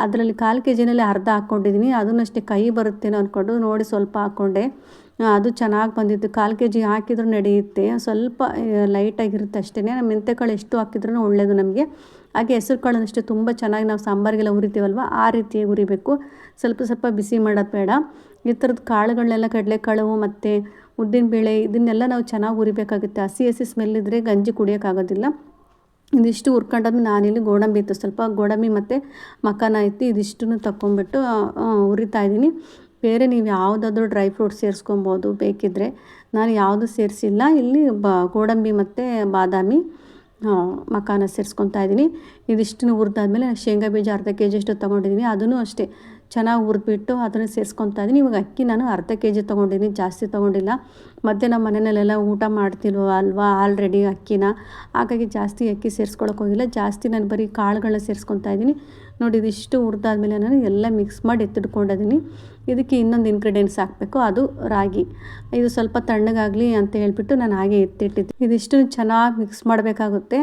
ಅದರಲ್ಲಿ 1/4 kgನಲ್ಲಿ ಅರ್ಧ ಹಾಕ್ಕೊಂಡಿದ್ದೀನಿ. ಅದನ್ನು ಅಷ್ಟೇ ಕೈ ಬರುತ್ತೇನೋ ಅಂದ್ಕೊಂಡು ನೋಡಿ ಸ್ವಲ್ಪ ಹಾಕ್ಕೊಂಡೆ. ಅದು ಚೆನ್ನಾಗಿ ಬಂದಿತ್ತು. 1/4 kg ಹಾಕಿದ್ರೂ ನಡೆಯುತ್ತೆ, ಸ್ವಲ್ಪ ಲೈಟಾಗಿರುತ್ತೆ ಅಷ್ಟೇ. ಮೆಂತೆಕಾಳು ಎಷ್ಟು ಹಾಕಿದ್ರೂ ಒಳ್ಳೆಯದು ನಮಗೆ. ಹಾಗೆ ಹೆಸ್ರು ಕಾಳನ್ನು ಅಷ್ಟೇ ತುಂಬ ಚೆನ್ನಾಗಿ ನಾವು ಸಾಂಬಾರಿಗೆಲ್ಲ ಹುರಿತೀವಲ್ವ ಆ ರೀತಿಯಾಗಿ ಹುರಿಬೇಕು. ಸ್ವಲ್ಪ ಬಿಸಿ ಮಾಡೋದು ಬೇಡ. ಈ ಥರದ ಕಾಳುಗಳನ್ನೆಲ್ಲ, ಕಡಲೆಕಾಳು ಮತ್ತು ಉದ್ದಿನಬೇಳೆ, ಇದನ್ನೆಲ್ಲ ನಾವು ಚೆನ್ನಾಗಿ ಹುರಿಬೇಕಾಗುತ್ತೆ. ಹಸಿ ಸ್ಮೆಲ್ ಇದ್ದರೆ ಗಂಜಿ ಕುಡಿಯೋಕ್ಕಾಗೋದಿಲ್ಲ. ಇದಿಷ್ಟು ಹುರ್ಕೊಂಡಾದ್ಮೇಲೆ ನಾನಿಲ್ಲಿ ಗೋಡಂಬಿ ಇತ್ತು, ಸ್ವಲ್ಪ ಗೋಡಂಬಿ ಮತ್ತು ಮಖಾನ ಇತ್ತು, ಇದಿಷ್ಟನ್ನು ತಗೊಂಡ್ಬಿಟ್ಟು ಹುರಿತಾ ಇದ್ದೀನಿ. ಬೇರೆ ನೀವು ಯಾವುದಾದ್ರೂ ಡ್ರೈ ಫ್ರೂಟ್ಸ್ ಸೇರಿಸ್ಕೊಬೋದು ಬೇಕಿದ್ದರೆ. ನಾನು ಯಾವುದು ಸೇರಿಸಿಲ್ಲ. ಇಲ್ಲಿ ಗೋಡಂಬಿ ಮತ್ತು ಬಾದಾಮಿ, ಮಖಾನ ಸೇರಿಸ್ಕೊತಾ ಇದ್ದೀನಿ. ಇದಿಷ್ಟನ್ನು ಹುರಿದಾದ್ಮೇಲೆ ಶೇಂಗಾ ಬೀಜ ಅರ್ಧ kg ಅಷ್ಟು ತೊಗೊಂಡಿದ್ದೀನಿ. ಅದನ್ನು ಅಷ್ಟೇ ಚೆನ್ನಾಗಿ ಹುರಿದ್ಬಿಟ್ಟು ಅದನ್ನು ಸೇರಿಸ್ಕೊತಾ ಇದ್ದೀನಿ. ಇವಾಗ ಅಕ್ಕಿ ನಾನು ಅರ್ಧ kg ತೊಗೊಂಡಿದ್ದೀನಿ, ಜಾಸ್ತಿ ತೊಗೊಂಡಿಲ್ಲ. ಮತ್ತು ನಮ್ಮ ಮನೆಯಲ್ಲೆಲ್ಲ ಊಟ ಮಾಡ್ತಿಲ್ವ ಅಲ್ವಾ ಆಲ್ರೆಡಿ ಅಕ್ಕಿನ, ಹಾಗಾಗಿ ಜಾಸ್ತಿ ಅಕ್ಕಿ ಸೇರಿಸ್ಕೊಳಕ್ಕೆ ಹೋಗಿಲ್ಲ. ಜಾಸ್ತಿ ನಾನು ಬರೀ ಕಾಳುಗಳನ್ನ ಸೇರಿಸ್ಕೊತಾ ಇದ್ದೀನಿ. ನೋಡಿ ಇದಿಷ್ಟು ಹುರಿದಾದ್ಮೇಲೆ ನಾನು ಎಲ್ಲ ಮಿಕ್ಸ್ ಮಾಡಿ ಎತ್ತಿಟ್ಕೊಂಡಿದ್ದೀನಿ. ಇದಕ್ಕೆ ಇನ್ನೊಂದು ಇಂಗ್ರೀಡಿಯೆಂಟ್ಸ್ ಹಾಕಬೇಕು, ಅದು ರಾಗಿ. ಇದು ಸ್ವಲ್ಪ ತಣ್ಣಗಾಗಲಿ ಅಂತ ಹೇಳ್ಬಿಟ್ಟು ನಾನು ಹಾಗೆ ಎತ್ತಿಟ್ಟಿದ್ದೆ. ಇದಿಷ್ಟು ಚೆನ್ನಾಗಿ ಮಿಕ್ಸ್ ಮಾಡಬೇಕಾಗುತ್ತೆ.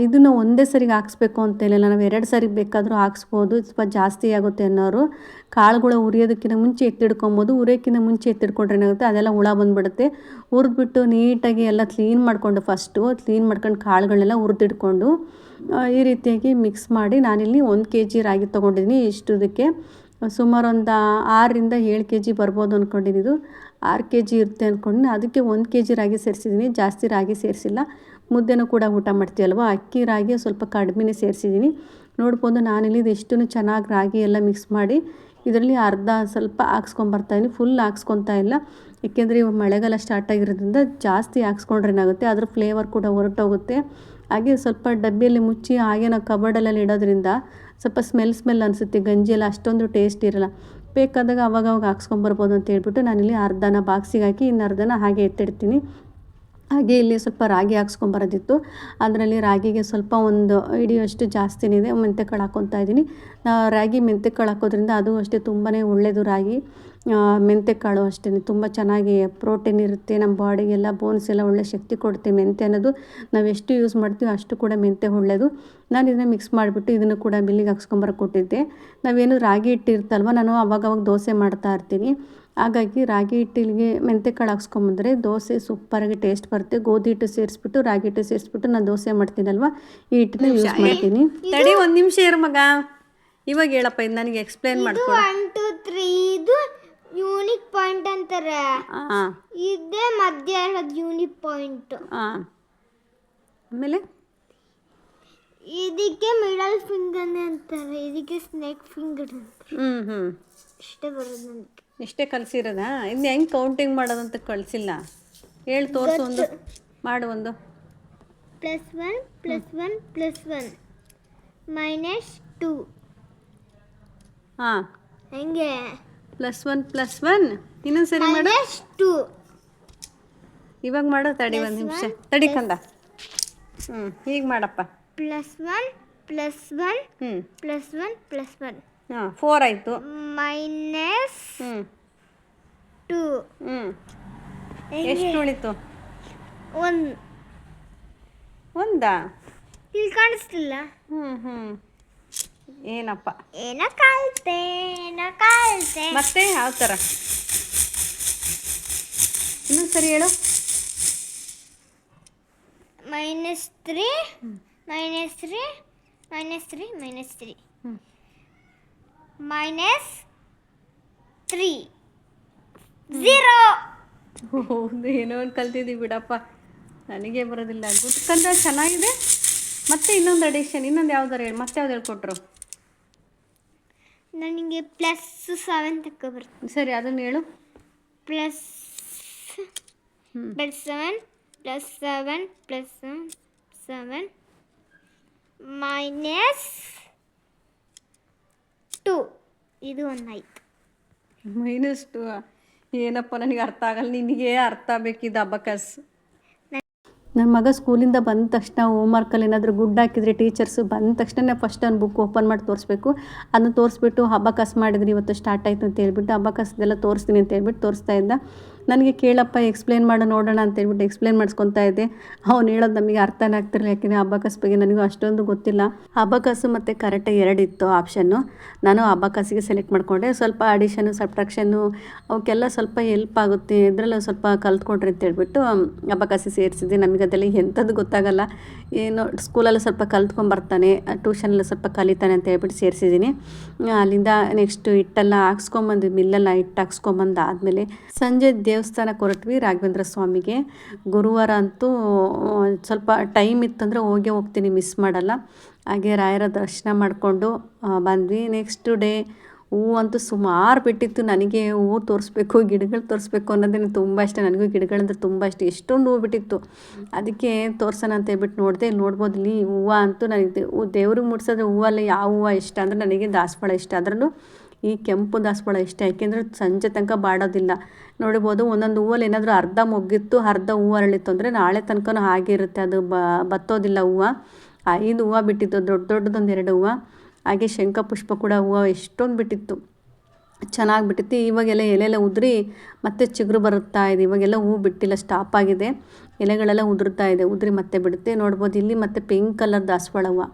ಇದನ್ನು ಒಂದೇ ಸರಿಗೆ ಹಾಕ್ಸ್ಬೇಕು ಅಂತೇಳಿಲ್ಲ, ನಾವು 2 ಸರಿ ಬೇಕಾದರೂ ಹಾಕ್ಸ್ಬೋದು, ಸ್ವಲ್ಪ ಜಾಸ್ತಿ ಆಗುತ್ತೆ ಅನ್ನೋರು ಕಾಳುಗಳು ಹುರಿಯೋದಕ್ಕಿಂತ ಮುಂಚೆ ಎತ್ತಿಡ್ಕೊಬೋದು. ಹುರಿಯೋಕ್ಕಿಂತ ಮುಂಚೆ ಎತ್ತಿಡ್ಕೊಂಡ್ರೆ ಏನಾಗುತ್ತೆ ಅದೆಲ್ಲ ಹುಳ ಬಂದುಬಿಡುತ್ತೆ. ಹುರಿದ್ಬಿಟ್ಟು ನೀಟಾಗಿ ಎಲ್ಲ ಕ್ಲೀನ್ ಮಾಡಿಕೊಂಡು ಕ್ಲೀನ್ ಮಾಡ್ಕೊಂಡು ಕಾಳುಗಳನ್ನೆಲ್ಲ ಹುರಿದಿಟ್ಕೊಂಡು ಈ ರೀತಿಯಾಗಿ ಮಿಕ್ಸ್ ಮಾಡಿ ನಾನಿಲ್ಲಿ 1 kg ರಾಗಿ ತೊಗೊಂಡಿದ್ದೀನಿ. ಇಷ್ಟುದಕ್ಕೆ ಸುಮಾರು ಒಂದು 6ರಿಂದ 7 kg ಬರ್ಬೋದು ಅಂದ್ಕೊಂಡಿದ್ದು. 6 kg ಇರುತ್ತೆ ಅಂದ್ಕೊಂಡು ಅದಕ್ಕೆ 1 kg ರಾಗಿ ಸೇರಿಸಿದ್ದೀನಿ, ಜಾಸ್ತಿ ರಾಗಿ ಸೇರಿಸಿಲ್ಲ. ಮುದ್ದೆನೂ ಕೂಡ ಊಟ ಮಾಡ್ತೀವಲ್ವ, ಅಕ್ಕಿ ರಾಗಿ ಸ್ವಲ್ಪ ಕಡಿಮೆನೇ ಸೇರಿಸಿದ್ದೀನಿ. ನೋಡ್ಬೋದು ನಾನಿಲ್ಲಿ ಇದಿಷ್ಟನ್ನು ಚೆನ್ನಾಗಿ ರಾಗಿ ಎಲ್ಲ ಮಿಕ್ಸ್ ಮಾಡಿ ಇದರಲ್ಲಿ ಅರ್ಧ ಸ್ವಲ್ಪ ಹಾಕ್ಸ್ಕೊಂಬರ್ತಾಯಿದ್ದೀನಿ, ಫುಲ್ ಹಾಕ್ಸ್ಕೊತಾ ಇಲ್ಲ. ಏಕೆಂದರೆ ಇವಾಗ ಮಳೆಗಾಲ ಸ್ಟಾರ್ಟ್ ಆಗಿರೋದ್ರಿಂದ ಜಾಸ್ತಿ ಹಾಕ್ಸ್ಕೊಂಡ್ರೆ ಏನಾಗುತ್ತೆ ಅದ್ರ ಫ್ಲೇವರ್ ಕೂಡ ಹೊರಟೋಗುತ್ತೆ. ಹಾಗೆ ಸ್ವಲ್ಪ ಡಬ್ಬಿಯಲ್ಲಿ ಮುಚ್ಚಿ ಹಾಗೆ ನಾವು ಕಬರ್ಡಲ್ಲೆಲ್ಲ ಇಡೋದ್ರಿಂದ ಸ್ವಲ್ಪ ಸ್ಮೆಲ್ ಅನಿಸುತ್ತೆ, ಗಂಜಿ ಎಲ್ಲ ಅಷ್ಟೊಂದು ಟೇಸ್ಟ್ ಇರೋಲ್ಲ. ಬೇಕಾದಾಗ ಅವಾಗವಾಗ ಹಾಕ್ಸ್ಕೊಂಬರ್ಬೋದು ಅಂತ ಹೇಳ್ಬಿಟ್ಟು ನಾನಿಲ್ಲಿ ಅರ್ಧನ ಬಾಕ್ಸಿಗೆ ಹಾಕಿ ಇನ್ನು ಅರ್ಧನ ಹಾಗೆ ಎತ್ತಿಡ್ತೀನಿ. ಹಾಗೆ ಇಲ್ಲಿ ಸ್ವಲ್ಪ ರಾಗಿ ಹಾಕ್ಸ್ಕೊಂಬರೋದಿತ್ತು, ಅದರಲ್ಲಿ ರಾಗಿಗೆ ಸ್ವಲ್ಪ ಒಂದು ಹಿಡಿಯೋಷ್ಟು ಜಾಸ್ತಿನೇ ಇದೆ ಮೆಂತ್ಯಕಾಳು ಹಾಕ್ಕೊತಾ ಇದ್ದೀನಿ. ರಾಗಿ ಮೆಂತ್ಯಕಾಳು ಹಾಕೋದ್ರಿಂದ ಅದು ಅಷ್ಟೇ ತುಂಬಾ ಒಳ್ಳೆಯದು. ರಾಗಿ ಮೆಂತ್ಯಕಾಳು ಅಷ್ಟೇ ತುಂಬ ಚೆನ್ನಾಗಿ ಪ್ರೋಟೀನ್ ಇರುತ್ತೆ, ನಮ್ಮ ಬಾಡಿಗೆಲ್ಲ ಬೋನ್ಸ್ ಎಲ್ಲ ಒಳ್ಳೆ ಶಕ್ತಿ ಕೊಡುತ್ತೆ. ಮೆಂತ್ಯ ಅನ್ನೋದು ನಾವು ಎಷ್ಟು ಯೂಸ್ ಮಾಡ್ತೀವಿ ಅಷ್ಟು ಕೂಡ ಮೆಂತ್ಯ ಒಳ್ಳೆಯದು. ನಾನು ಇದನ್ನು ಮಿಕ್ಸ್ ಮಾಡಿಬಿಟ್ಟು ಇದನ್ನು ಕೂಡ ಬಿಲ್ಲಿಗೆ ಹಾಕ್ಸ್ಕೊಂಬರಕ್ಕೆ ಕೊಟ್ಟಿದ್ದೆ. ನಾವೇನು ರಾಗಿ ಹಿಟ್ಟಿರ್ತಲ್ವ, ನಾನು ಅವಾಗವಾಗ ದೋಸೆ ಮಾಡ್ತಾ ಇರ್ತೀನಿ. ಹಾಗಾಗಿ ರಾಗಿ ಹಿಟ್ಟಿಗೆ ಮೆಂತ್ಯಕಾಳು ಹಾಕ್ಸ್ಕೊಂಬಂದರೆ ದೋಸೆ ಸೂಪರಾಗಿ ಟೇಸ್ಟ್ ಬರುತ್ತೆ. ಗೋಧಿ ಹಿಟ್ಟು ಸೇರಿಸ್ಬಿಟ್ಟು ರಾಗಿ ಹಿಟ್ಟು ಸೇರಿಸ್ಬಿಟ್ಟು ನಾನು ದೋಸೆ ಮಾಡ್ತೀನಲ್ವ, ಈ ಹಿಟ್ಟನ್ನ ಯೂಸ್ ಮಾಡ್ತೀನಿ. ತಡಿ 1 ನಿಮಿಷ ಇರು ಮಗ, ಇವಾಗ ಹೇಳಪ್ಪ, ಇದು ನನಗೆ ಎಕ್ಸ್ಪ್ಲೇನ್ ಮಾಡ್ಕೊಡು. 1 2 3 ಇದು ಯೂನಿಕ್ ಪಾಯಿಂಟ್ ಅಂತಾರೆ. ಇದೇ ಮಧ್ಯ ಇರೋದು ಯೂನಿಕ್ ಪಾಯಿಂಟ್. ಆಮೇಲೆ ಇದಕ್ಕೆ ಮಿಡಲ್ ಫಿಂಗರ್ ಅಂತಾರೆ, ಇದಕ್ಕೆ ಸ್ನೇಕ್ ಫಿಂಗರ್ ಅಂತಾರೆ. ಇಷ್ಟೇ ಬರೋದು ನನಗೆ. ಇಷ್ಟೇ ಕಲಿಸಿರೋದಾ? ಇನ್ನು ಹೆಂಗೆ ಕೌಂಟಿಂಗ್ ಮಾಡೋದಂತ ಕಳಿಸಿಲ್ಲ, ಹೇಳಿ ತೋರಿಸು. ಒಂದು ಮಾಡು. ಒಂದು +1 +1 +1 -2. ಹಾಂ, ಹೆಂಗೆ? +1 +1 ಇನ್ನೊಂದು ಸರಿ ಮಾಡು. -2 ಇವಾಗ ಮಾಡೋ. ತಡಿ 1 ನಿಮಿಷ ತಡಿ ಕಂದ. ಹೀಗೆ ಮಾಡಪ್ಪ. +1 +1 +1 +1. ಹಾಂ, 4 ಆಯಿತು. -2. ಎಷ್ಟು ಉಳಿತು? 1. ಒಂದಾ? ಇಲ್ಲಿ ಕಾಣಿಸ್ತಿಲ್ಲ. ಏನಪ್ಪ ಏನೋ ಕಲಿತೆ. ಮತ್ತೆ ಯಾವ ಥರ? ಇನ್ನೊಂದು ಸರಿ ಹೇಳು. -3 -3 -3 -3 -3 0. ಹೌದು, ಏನೋ ಒಂದು ಕಲ್ತಿದ್ದೀವಿ ಬಿಡಪ್ಪ, ನನಗೆ ಬರೋದಿಲ್ಲ. ಗುಟ್ಕಂದ ಚೆನ್ನಾಗಿದೆ. ಮತ್ತೆ ಇನ್ನೊಂದು ಅಡಿಷನ್, ಇನ್ನೊಂದು ಯಾವ್ದಾರು ಹೇಳಿ, ಮತ್ತೆ ಯಾವ್ದು ಹೇಳ್ಕೊಟ್ರು? ನನಗೆ +7 ತಕ್ಕ ಬರ್ತದೆ. ಸರಿ, ಅದನ್ನು ಹೇಳು. +7 +7 +7 +7 -2. ಇದು 1 ಆಯ್ತು. -2 ಏನಪ್ಪ, ನನಗೆ ಅರ್ಥ ಆಗಲ್ಲ, ನಿನಗೆ ಅರ್ಥ ಬೇಕಿದ್ದು ಅಬಕಸ್. ನನ್ನ ಮಗ ಸ್ಕೂಲಿಂದ ಬಂದ ತಕ್ಷಣ ಹೋಮ್ವರ್ಕಲ್ಲಿ ಏನಾದರೂ ಗುಡ್ ಹಾಕಿದರೆ ಟೀಚರ್ಸು ಬಂದ ತಕ್ಷಣ ಫಸ್ಟ್ ಒಂದು ಬುಕ್ ಓಪನ್ ಮಾಡಿ ತೋರಿಸ್ಬೇಕು. ಅದನ್ನು ತೋರಿಸ್ಬಿಟ್ಟು ಅಬಕಸ್ ಮಾಡಿದ್ರಿ ಇವತ್ತು ಸ್ಟಾರ್ಟ್ ಆಯಿತು ಅಂತ ಹೇಳ್ಬಿಟ್ಟು ಅಬಕಸ್ದೆಲ್ಲ ತೋರಿಸ್ತೀನಿ ಅಂತ ಹೇಳ್ಬಿಟ್ಟು ತೋರಿಸ್ತಾ ಇದ್ದ. ನನಗೆ ಕೇಳಪ್ಪ ಎಕ್ಸ್ಪ್ಲೇನ್ ಮಾಡೋ ನೋಡೋಣ ಅಂತ ಹೇಳ್ಬಿಟ್ಟು ಎಕ್ಸ್ಪ್ಲೇನ್ ಮಾಡಿಸ್ಕೊತಾ ಇದ್ದೆ. ಅವ್ನು ಹೇಳೋದು ನಮಗೆ ಅರ್ಥನೇ ಆಗ್ತಿರಲಿಲ್ಲ, ಯಾಕೆಂದರೆ ಅಬಕಸ್ ಬಗ್ಗೆ ನನಗೂ ಅಷ್ಟೊಂದು ಗೊತ್ತಿಲ್ಲ. ಅಬಕಸ್ಸು ಮತ್ತು ಕರೆಕ್ಟಾಗಿ 2 ಇತ್ತು ಆಪ್ಷನ್ನು. ನಾನು ಅಬಕಸ್ಸಿಗೆ ಸೆಲೆಕ್ಟ್ ಮಾಡಿಕೊಂಡೆ. ಸ್ವಲ್ಪ ಅಡಿಷನ್ನು ಸಬ್ಟ್ರಾಕ್ಷನ್ನು ಅವಕ್ಕೆಲ್ಲ ಸ್ವಲ್ಪ ಹೆಲ್ಪ್ ಆಗುತ್ತೆ, ಇದರಲ್ಲೂ ಸ್ವಲ್ಪ ಕಲ್ತ್ಕೊಂಡ್ರಿ ಅಂತ ಹೇಳ್ಬಿಟ್ಟು ಅಬಕಸ್ಸಿಗೆ ಸೇರಿಸಿದ್ದೆ. ನಮಗೆ ಅದೆಲ್ಲ ಎಂಥದ್ದು ಗೊತ್ತಾಗಲ್ಲ, ಏನೋ ಸ್ಕೂಲಲ್ಲಿ ಸ್ವಲ್ಪ ಕಲ್ತ್ಕೊಂಬರ್ತಾನೆ, ಟ್ಯೂಷನಲ್ಲಿ ಸ್ವಲ್ಪ ಕಲಿತಾನೆ ಅಂತ ಹೇಳ್ಬಿಟ್ಟು ಸೇರಿಸಿದ್ದೀನಿ. ಅಲ್ಲಿಂದ ನೆಕ್ಸ್ಟ್ ಹಿಟ್ಟೆಲ್ಲ ಹಾಕ್ಸ್ಕೊಂಬಂದು ಮಿಲ್ಲೆಲ್ಲ ಹಿಟ್ಟು ಹಾಕ್ಸ್ಕೊಂಬಂದು ಆದಮೇಲೆ ಸಂಜೆ ದೇವಸ್ಥಾನಕ್ಕೆ ಹೊರಟ್ವಿ ರಾಘವೇಂದ್ರ ಸ್ವಾಮಿಗೆ. ಗುರುವಾರ ಅಂತೂ ಸ್ವಲ್ಪ ಟೈಮ್ ಇತ್ತಂದರೆ ಹೋಗ್ತೀನಿ, ಮಿಸ್ ಮಾಡಲ್ಲ. ಹಾಗೆ ರಾಯರ ದರ್ಶನ ಮಾಡಿಕೊಂಡು ಬಂದ್ವಿ. ನೆಕ್ಸ್ಟ್ ಡೇ ಹೂವು ಅಂತೂ ಸುಮಾರು ಬಿಟ್ಟಿತ್ತು. ನನಗೆ ಹೂವು ತೋರಿಸ್ಬೇಕು, ಗಿಡಗಳು ತೋರಿಸ್ಬೇಕು ಅನ್ನೋದೇ ತುಂಬ ಇಷ್ಟ. ನನಗೂ ಗಿಡಗಳಂದ್ರೆ ತುಂಬ ಇಷ್ಟ. ಎಷ್ಟೊಂದು ಹೂವು ಬಿಟ್ಟಿತ್ತು, ಅದಕ್ಕೆ ತೋರ್ಸೋಣ ಅಂತ ಹೇಳ್ಬಿಟ್ಟು ನೋಡಿದೆ. ನೋಡ್ಬೋದು ಇಲ್ಲಿ ಹೂವು ಅಂತೂ ನನಗೆ ದೇವ್ರಿಗೆ ಮುಟ್ಸೋದ್ರೆ ಹೂವಲ್ಲಿ ಯಾವ ಹೂವು ಇಷ್ಟ ಅಂದರೆ ನನಗೆ ದಾಸವಾಳ ಇಷ್ಟ. ಅದರಲ್ಲೂ ಈ ಕೆಂಪು ದಾಸವಾಳ ಇಷ್ಟ, ಯಾಕೆಂದರೆ ಸಂಜೆ ತನಕ ಬಾಡೋದಿಲ್ಲ. ನೋಡ್ಬೋದು ಒಂದೊಂದು ಹೂವಲ್ಲಿ ಏನಾದರೂ ಅರ್ಧ ಮೊಗ್ಗಿತ್ತು, ಅರ್ಧ ಹೂವು ಅರಳಿತ್ತು ಅಂದರೆ ನಾಳೆ ತನಕ ಹಾಗೆ ಇರುತ್ತೆ, ಅದು ಬತ್ತೋದಿಲ್ಲ ಹೂವು. 5 ಹೂವು ಬಿಟ್ಟಿತ್ತು, ದೊಡ್ಡದೊಂದು 2 ಹೂವು. ಹಾಗೆ ಶಂಖ ಪುಷ್ಪ ಕೂಡ ಹೂವು ಎಷ್ಟೊಂದು ಬಿಟ್ಟಿತ್ತು. ಚೆನ್ನಾಗಿ ಬಿಟ್ಟೈತಿ. ಇವಾಗೆಲ್ಲ ಎಲೆಲ್ಲ ಉದುರಿ ಮತ್ತೆ ಚಿಗುರು ಬರುತ್ತಾ ಇದೆ. ಇವಾಗೆಲ್ಲ ಹೂ ಬಿಟ್ಟಿಲ್ಲ, ಸ್ಟಾಪ್ ಆಗಿದೆ. ಎಲೆಗಳೆಲ್ಲ ಉದುರ್ತಾ ಇದೆ, ಉದುರಿ ಮತ್ತೆ ಬಿಡುತ್ತೆ. ನೋಡ್ಬೋದು ಇಲ್ಲಿ ಮತ್ತೆ ಪಿಂಕ್ ಕಲರ್ ದಾಸವಾಳ ಹೂವು,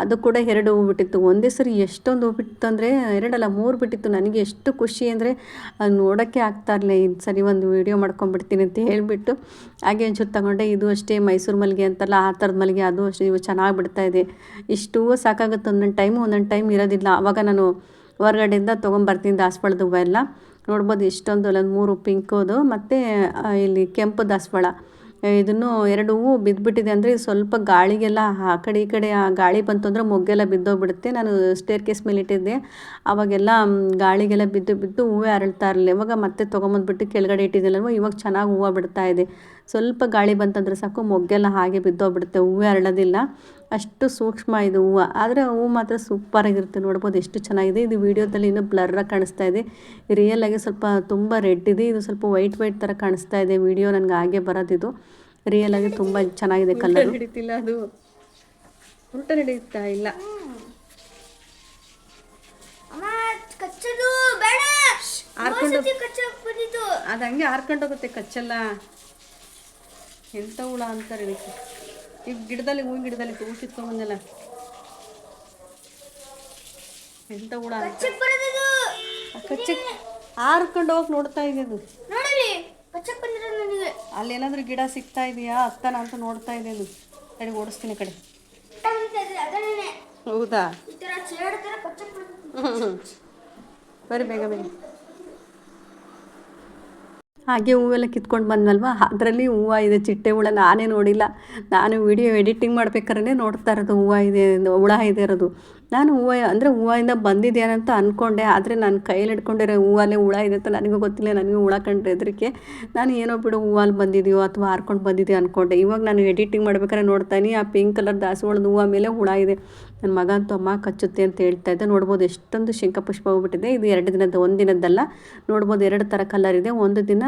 ಅದು ಕೂಡ 2 ಹೂ ಬಿಟ್ಟಿತ್ತು. ಒಂದೇ ಸರಿ ಎಷ್ಟೊಂದು ಹೂ ಬಿಟ್ಟಿತ್ತು ಅಂದರೆ 2 ಅಲ್ಲ 3 ಬಿಟ್ಟಿತ್ತು. ನನಗೆ ಎಷ್ಟು ಖುಷಿ ಅಂದರೆ ಅದು ನೋಡೋಕ್ಕೆ ಆಗ್ತಾ ಇರಲಿಲ್ಲ. ಇದು ಸರಿ ಒಂದು ವೀಡಿಯೋ ಮಾಡ್ಕೊಂಡ್ಬಿಡ್ತೀನಿ ಅಂತ ಹೇಳಿಬಿಟ್ಟು ಹಾಗೆ ಒಂಚೂರು ತಗೊಂಡೆ. ಇದು ಅಷ್ಟೇ ಮೈಸೂರು ಮಲ್ಲಿಗೆ ಅಂತಲ್ಲ, ಆ ಥರದ ಮಲ್ಲಿಗೆ, ಅದು ಅಷ್ಟೇ ಇವು ಚೆನ್ನಾಗಿ ಬಿಡ್ತಾ ಇದೆ. ಇಷ್ಟು ಹೂವು ಸಾಕಾಗುತ್ತೆ. ಒಂದೊಂದು ಟೈಮ್ ಇರೋದಿಲ್ಲ. ಆವಾಗ ನಾನು ಹೊರಗಡೆಯಿಂದ ತೊಗೊಂಬರ್ತೀನಿ ದಾಸವಾಳದ ಹೂವು ಎಲ್ಲ. ನೋಡ್ಬೋದು ಎಷ್ಟೊಂದು ಅಲ್ಲೊಂದು 3 ಪಿಂಕೋದು ಮತ್ತು ಇಲ್ಲಿ ಕೆಂಪು ದಾಸವಾಳ. ಇದನ್ನು 2 ಹೂವು ಬಿದ್ದುಬಿಟ್ಟಿದೆ. ಅಂದರೆ ಸ್ವಲ್ಪ ಗಾಳಿಗೆಲ್ಲ ಆ ಕಡೆ ಈ ಕಡೆ ಗಾಳಿ ಬಂತು ಅಂದರೆ ಮೊಗ್ಗೆಲ್ಲ ಬಿದ್ದೋಗ್ಬಿಡುತ್ತೆ. ನಾನು ಸ್ಟೇರ್ ಕೇಸ್ ಮೇಲೆ ಇಟ್ಟಿದ್ದೆ, ಆವಾಗೆಲ್ಲ ಗಾಳಿಗೆಲ್ಲ ಬಿದ್ದು ಹೂವೇ ಅರಳ್ತಾ ಇರಲಿಲ್ಲ. ಇವಾಗ ಮತ್ತೆ ತೊಗೊಂಬಂದ್ಬಿಟ್ಟು ಕೆಳಗಡೆ ಇಟ್ಟಿದ್ದೆಲ್ಲವ, ಇವಾಗ ಚೆನ್ನಾಗಿ ಹೂವು ಬಿಡ್ತಾ ಇದೆ. ಸ್ವಲ್ಪ ಗಾಳಿ ಬಂತಂದರೆ ಸಾಕು ಮೊಗ್ಗೆಲ್ಲ ಹಾಗೆ ಬಿದ್ದೋಗ್ಬಿಡುತ್ತೆ, ಹೂವೇ ಅರಳೋದಿಲ್ಲ. ಅಷ್ಟು ಸೂಕ್ಷ್ಮ ಇದು ಹೂವು. ಆದರೆ ಹೂವು ಮಾತ್ರ ಸೂಪರಾಗಿರುತ್ತೆ. ನೋಡ್ಬೋದು ಎಷ್ಟು ಚೆನ್ನಾಗಿದೆ. ಇದು ವೀಡಿಯೋದಲ್ಲಿ ಇನ್ನೂ ಬ್ಲರ್ರಾಗಿ ಕಾಣಿಸ್ತಾ ಇದೆ. ರಿಯಲಾಗಿ ಸ್ವಲ್ಪ ತುಂಬ ರೆಡ್ ಇದೆ, ಇದು ಸ್ವಲ್ಪ ವೈಟ್ ಥರ ಕಾಣಿಸ್ತಾ ಇದೆ. ವಿಡಿಯೋ ನನಗೆ ಹಾಗೆ ಬರೋದಿದು. ರಿಯಲಾಗಿ ತುಂಬ ಚೆನ್ನಾಗಿದೆ ಕಲರ್. ಹಿಡಿತಿಲ್ಲ, ಅದು ಉಲ್ಟ ಹಿಡಿಯುತ್ತಾ ಇಲ್ಲ. ಅದು ಹಂಗೆ ಹಾರ್ಕೊಂಡೋಗುತ್ತೆ, ಕಚ್ಚಲ್ಲ. ಎಂಥ ಹುಳ ಅಂತಾರೆ ಇದಕ್ಕೆ. ಈಗ ಗಿಡದಲ್ಲಿ ಹೂವಿನ ಗಿಡದಲ್ಲಿ ಹೂ ಕಿತ್ಕೊಂಬಂದಲ್ಲ, ಎಂಥ ಹುಳ ಕಚ್ಚಕ್ಕೆ ಹಾರ್ಕೊಂಡು ಹೋಗಿ ನೋಡ್ತಾ ಇದೆ ಅದು. ಅಲ್ಲೇನಾದ್ರೂ ಗಿಡ ಸಿಗ್ತಾ ಇದೆಯಾ ಹತ್ತನ ಅಂತ ನೋಡ್ತಾ ಇದೆ ಅದು. ಕಡೆ ಓಡಿಸ್ತೀನಿ ಕಡೆ. ಹೌದಾ, ಬರೀ ಬೇಗ ಬೇಗ. ಹಾಗೆ ಹೂವೆಲ್ಲ ಕಿತ್ಕೊಂಡು ಬಂದ್ವಲ್ವ, ಅದರಲ್ಲಿ ಹೂವು ಇದೆ, ಚಿಟ್ಟೆ ಹುಳ. ನಾನೇ ನೋಡಿಲ್ಲ, ನಾನು ವಿಡಿಯೋ ಎಡಿಟಿಂಗ್ ಮಾಡ್ಬೇಕಾದ್ರೆ ನೋಡ್ತಾ ಇರೋದು ಹೂವು ಇದೆ, ಹುಳ ಇದೆ ಇರೋದು. ನಾನು ಹೂವು ಅಂದರೆ ಹೂವಿಂದ ಬಂದಿದೆಯೇನಂತ ಅಂದ್ಕೊಂಡೆ, ಆದರೆ ನಾನು ಕೈಯಲ್ಲಿ ಹಿಡ್ಕೊಂಡಿರೋ ಹೂವಲ್ಲೇ ಹುಳ ಇದೆ ಅಂತ ನನಗೂ ಗೊತ್ತಿಲ್ಲ. ನನಗೂ ಹುಳ ಕಂಡ್ರೆ ಹೆದರಿಕೆ. ನಾನು ಏನೋ ಬಿಡು ಹೂವಲ್ಲಿ ಬಂದಿದೆಯೋ ಅಥವಾ ಹಾರ್ಕೊಂಡು ಬಂದಿದೆಯೋ ಅಂದ್ಕೊಂಡೆ. ಇವಾಗ ನಾನು ಎಡಿಟಿಂಗ್ ಮಾಡ್ಬೇಕಾದ್ರೆ ನೋಡ್ತಾನೆ ಆ ಪಿಂಕ್ ಕಲರ್ ದಾಸವಾಳದ ಹೂವು ಮೇಲೆ ಹುಳ ಇದೆ. ನನ್ನ ಮಗ ಅಂತೂ ಅಮ್ಮ ಕಚ್ಚುತ್ತೆ ಅಂತ ಹೇಳ್ತಾ ಇದ್ದೆ. ನೋಡ್ಬೋದು ಎಷ್ಟೊಂದು ಶಂಖಪುಷ್ಪ ಹೋಗ್ಬಿಟ್ಟಿದೆ. ಇದು 2 ದಿನದ, ಒಂದು ದಿನದ್ದಲ್ಲ. ನೋಡ್ಬೋದು 2 ಥರ ಕಲರ್ ಇದೆ. ಒಂದು ದಿನ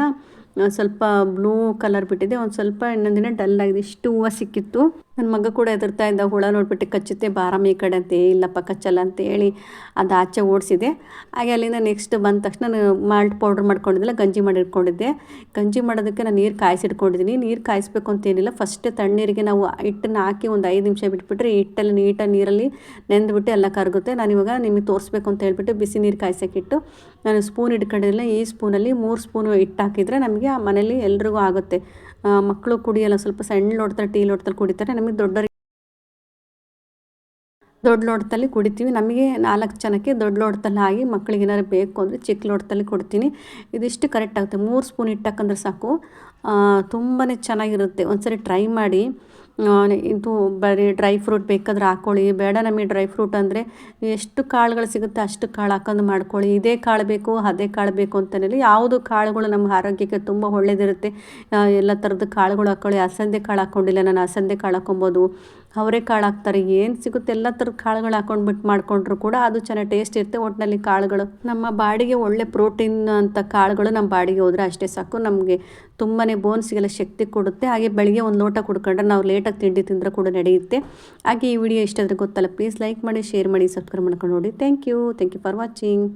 ಸ್ವಲ್ಪ ಬ್ಲೂ ಕಲರ್ ಬಿಟ್ಟಿದೆ, ಒಂದು ಸ್ವಲ್ಪ ಇನ್ನೊಂದು ದಿನ ಡಲ್ ಆಗಿದೆ. ಇಷ್ಟು ಹೂವು ಸಿಕ್ಕಿತ್ತು. ನನ್ನ ಮಗ ಕೂಡ ಹೆದರ್ತಾ ಇದ್ದ, ಹುಳ ನೋಡ್ಬಿಟ್ಟು ಕಚ್ಚುತ್ತೆ ಬಾರಮ್ಮ ಈ ಕಡೆ ಅಂತ. ಇಲ್ಲಪ್ಪ ಕಚ್ಚಲ್ಲ ಅಂತ ಹೇಳಿ ಅದು ಆಚೆ ಓಡಿಸಿದೆ. ಹಾಗೆ ಅಲ್ಲಿಂದ ನೆಕ್ಸ್ಟ್ ಬಂದ ತಕ್ಷಣ ನಾನು ಮಾಲ್ಟ್ ಪೌಡ್ರ್ ಮಾಡ್ಕೊಂಡಿದ್ದಿಲ್ಲ, ಗಂಜಿ ಮಾಡಿಟ್ಕೊಂಡಿದ್ದೆ. ಗಂಜಿ ಮಾಡೋದಕ್ಕೆ ನಾನು ನೀರು ಕಾಯಿಸಿಟ್ಕೊಂಡಿದ್ದೀನಿ. ನೀರು ಕಾಯಿಸ್ಬೇಕು ಅಂತೇನಿಲ್ಲ, ಫಸ್ಟೇ ತಣ್ಣೀರಿಗೆ ನಾವು ಹಿಟ್ಟನ್ನು ಹಾಕಿ ಒಂದು 5 ನಿಮಿಷ ಬಿಟ್ಬಿಟ್ರೆ ಹಿಟ್ಟೆಲ್ಲ ನೀಟಾಗಿ ನೀರಲ್ಲಿ ನೆಂದುಬಿಟ್ಟು ಎಲ್ಲ ಕರಗುತ್ತೆ. ನಾನಿವಾಗ ನಿಮಗೆ ತೋರಿಸ್ಬೇಕು ಅಂತ ಹೇಳ್ಬಿಟ್ಟು ಬಿಸಿ ನೀರು ಕಾಯಿಸೋಕ್ಕಿಟ್ಟು ನಾನು ಸ್ಪೂನ್ ಇಟ್ಕೊಂಡಿಲ್ಲ. ಈ ಸ್ಪೂನಲ್ಲಿ 3 ಸ್ಪೂನು ಹಿಟ್ಟು ಹಾಕಿದರೆ ನಮಗೆ ಮನೇಲಿ ಎಲ್ರಿಗೂ ಆಗುತ್ತೆ. ಮಕ್ಕಳು ಕುಡಿಯಲ್ಲ, ಸ್ವಲ್ಪ ಸಣ್ಣ ಲೋಟದಲ್ಲಿ ಟೀ ಲೋಟದಲ್ಲಿ ಕುಡಿತಾರೆ. ನಮಗೆ ದೊಡ್ಡ ಲೋಟದಲ್ಲಿ ಕುಡಿತೀವಿ. ನಮಗೆ 4 ಜನಕ್ಕೆ ದೊಡ್ಡ ಲೋಟದಲ್ಲಿ ಆಗಿ, ಮಕ್ಕಳಿಗೆ ಏನಾದ್ರು ಬೇಕು ಅಂದರೆ ಚಿಕ್ಕ ಲೋಟದಲ್ಲಿ ಕೊಡ್ತೀನಿ. ಇದಿಷ್ಟು ಕರೆಕ್ಟ್ ಆಗುತ್ತೆ. 3 ಸ್ಪೂನ್ ಹಿಟ್ಟು ಹಾಕಂದ್ರೆ ಸಾಕು, ತುಂಬಾ ಚೆನ್ನಾಗಿರುತ್ತೆ. ಒಂದ್ಸರಿ ಟ್ರೈ ಮಾಡಿ. ಇದು ಬರೀ ಡ್ರೈ ಫ್ರೂಟ್ ಬೇಕಾದ್ರೆ ಹಾಕ್ಕೊಳ್ಳಿ, ಬೇಡ ನಮಗೆ ಡ್ರೈ ಫ್ರೂಟ್ ಅಂದರೆ ಎಷ್ಟು ಕಾಳುಗಳು ಸಿಗುತ್ತೆ ಅಷ್ಟು ಕಾಳು ಹಾಕೊಂಡು ಮಾಡ್ಕೊಳ್ಳಿ. ಇದೇ ಕಾಳು ಬೇಕು ಅದೇ ಕಾಳು ಬೇಕು ಅಂತಲೇ ಯಾವುದು ಕಾಳುಗಳು ನಮ್ಮ ಆರೋಗ್ಯಕ್ಕೆ ತುಂಬ ಒಳ್ಳೆಯದಿರುತ್ತೆ. ಎಲ್ಲ ಥರದ ಕಾಳುಗಳು ಹಾಕ್ಕೊಳ್ಳಿ. ಅಲಸಂದೆ ಕಾಳು ಹಾಕ್ಕೊಂಡಿಲ್ಲ ನಾನು, ಅಲಸಂದೆ ಕಾಳು ಹಾಕ್ಕೊಬೋದು, ಅವರೆಕಾಳು ಹಾಕ್ತಾರೆ, ಏನು ಸಿಗುತ್ತೆ ಎಲ್ಲ ಥರದ ಕಾಳುಗಳು ಹಾಕ್ಕೊಂಡ್ಬಿಟ್ಟು ಮಾಡಿಕೊಂಡ್ರು ಕೂಡ ಅದು ಚೆನ್ನಾಗಿ ಟೇಸ್ಟ್ ಇರುತ್ತೆ. ಒಟ್ಟಿನಲ್ಲಿ ಕಾಳುಗಳು ನಮ್ಮ ಬಾಡಿಗೆ ಒಳ್ಳೆ ಪ್ರೋಟೀನ್ ಅಂತ ಕಾಳುಗಳು ನಮ್ಮ ಬಾಡಿಗೆ ಹೋದರೆ ಅಷ್ಟೇ ಸಾಕು. ನಮಗೆ ತುಂಬಾ ಬೋನ್ಸ್ಗೆಲ್ಲ ಶಕ್ತಿ ಕೊಡುತ್ತೆ. ಹಾಗೆ ಬೆಳಿಗ್ಗೆ ಒಂದು ಲೋಟ ಕುಡ್ಕೊಂಡ್ರೆ ನಾವು ಲೇಟಾಗಿ ತಿಂಡಿ ತಿಂದರೆ ಕೂಡ ನಡೆಯುತ್ತೆ. ಹಾಗೆ ಈ ವಿಡಿಯೋ ಇಷ್ಟ ಆದರೆ ಗೊತ್ತಲ್ಲ, ಪ್ಲೀಸ್ ಲೈಕ್ ಮಾಡಿ, ಶೇರ್ ಮಾಡಿ, ಸಬ್ಸ್ಕ್ರೈಬ್ ಮಾಡ್ಕೊಂಡು ನೋಡಿ. Thank you for watching.